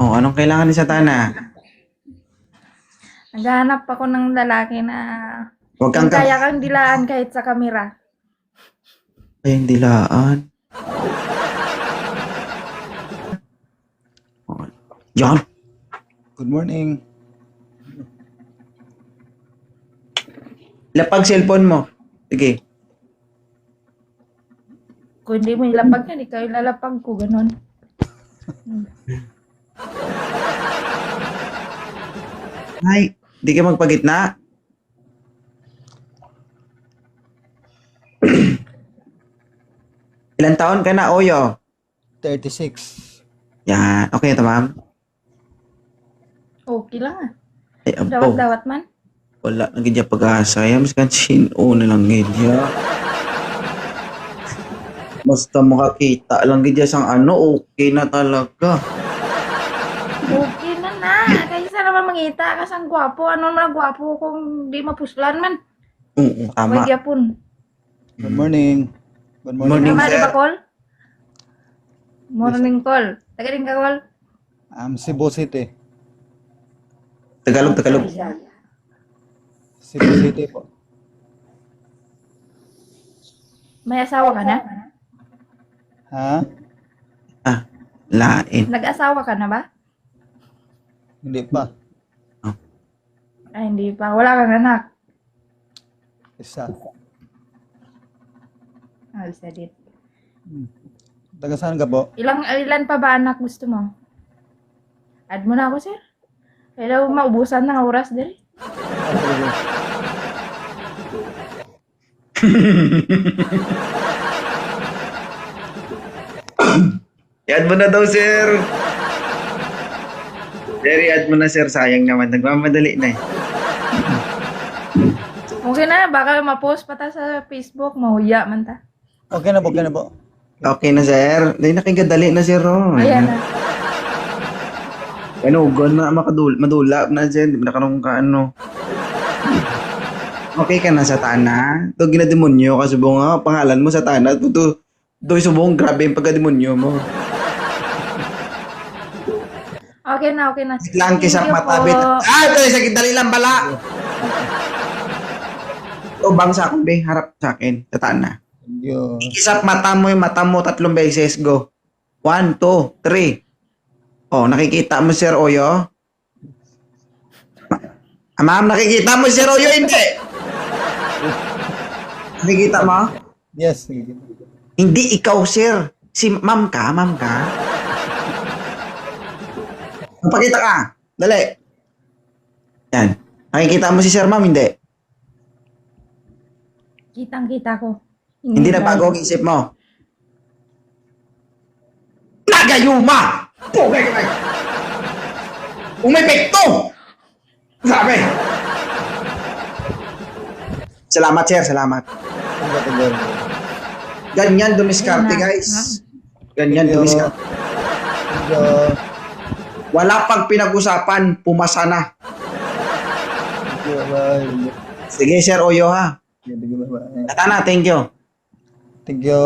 Oh, anong kailangan ni Satana? Naghahanap ako ng lalaki na Huwag kang kaya kang dilaan kahit sa kamera. Ay, hindi laan. John, Good morning. lapag cellphone mo. Sige. Kung hindi mo ilapag yan, ikaw ilalapag ko, ganun. Ay, di ka magpagitna. Ilan taon ka na, Oyo? 36. Yan. Okay ito, ma'am? Okay lang ah. Ay, abaw. Dawat-dawat man. Wala na gidya pag-asa. Yan, mas sino na lang gidya. Basta makakita lang gidya sang ano, okay na talaga. Okay na. Kaysa naman mangita ka sang gwapo. Ano na gwapo kung di mapuslan man. Oo, tama. May gyapon. Good morning. Good Morning, morning. Tama, di sir. ba, call? Morning call. Taga din ka, call? Cebu City. Tagalog. Cebu City po. May asawa ka na? Ha? Lain. Nag-asawa ka na ba? Hindi pa. Ay, hindi pa. Wala kang anak. Isa. Isa din. Taga saan ka po? Ilan pa ba anak gusto mo? Add mo na ako, sir. Hello, maubusan ng oras din. I-add mo na daw, sir. I-add mo na, sir. Sayang naman. Nagmamadali na eh. Okay na, baka ma-post pa ta sa Facebook. Mahuya man ta. Okay na po, okay na po. Okay na, sir. Dahil nakigadali na, sir. Oh. Ayan na. Ano, gone na madula na dyan. Di ba nakarong ka ano. Okay ka na, Satana? Ito ginademonyo ka, subong nga. Pangalan mo, Satana. Ito subong. Grabe yung pagkademonyo mo. Okay na. Lang kisap Thank you matabit. po. Ito yung sakit. Dali lang bala. Ito bang sa akin, be? Harap sa akin. Satana. Thank you. Isap mata mo yung mata mo 3 beses. Go. 1, 2, 3. Oh, nakikita mo, Sir Oyo? Ma'am, nakikita mo, Sir Oyo? Hindi. Nakikita mo? Yes. Hindi ikaw, sir. Si ma'am ka. Magpakita ka. Dali. Yan. Nakikita mo si sir, ma'am? Hindi. Kitang-kita ko. Hindi na bago ang isip mo. Nagayuma! Pugay ka. Umepekto! Sabi. Salamat, sir. Salamat. Ganyan dumiskarte, guys. Ganyan dumiskarte. Thank you. Wala pang pinag-usapan, pumasa na. Thank you. Bye. Sige, Sir Oyo, ha. Thank you. Bye. Natana, thank you. Thank you.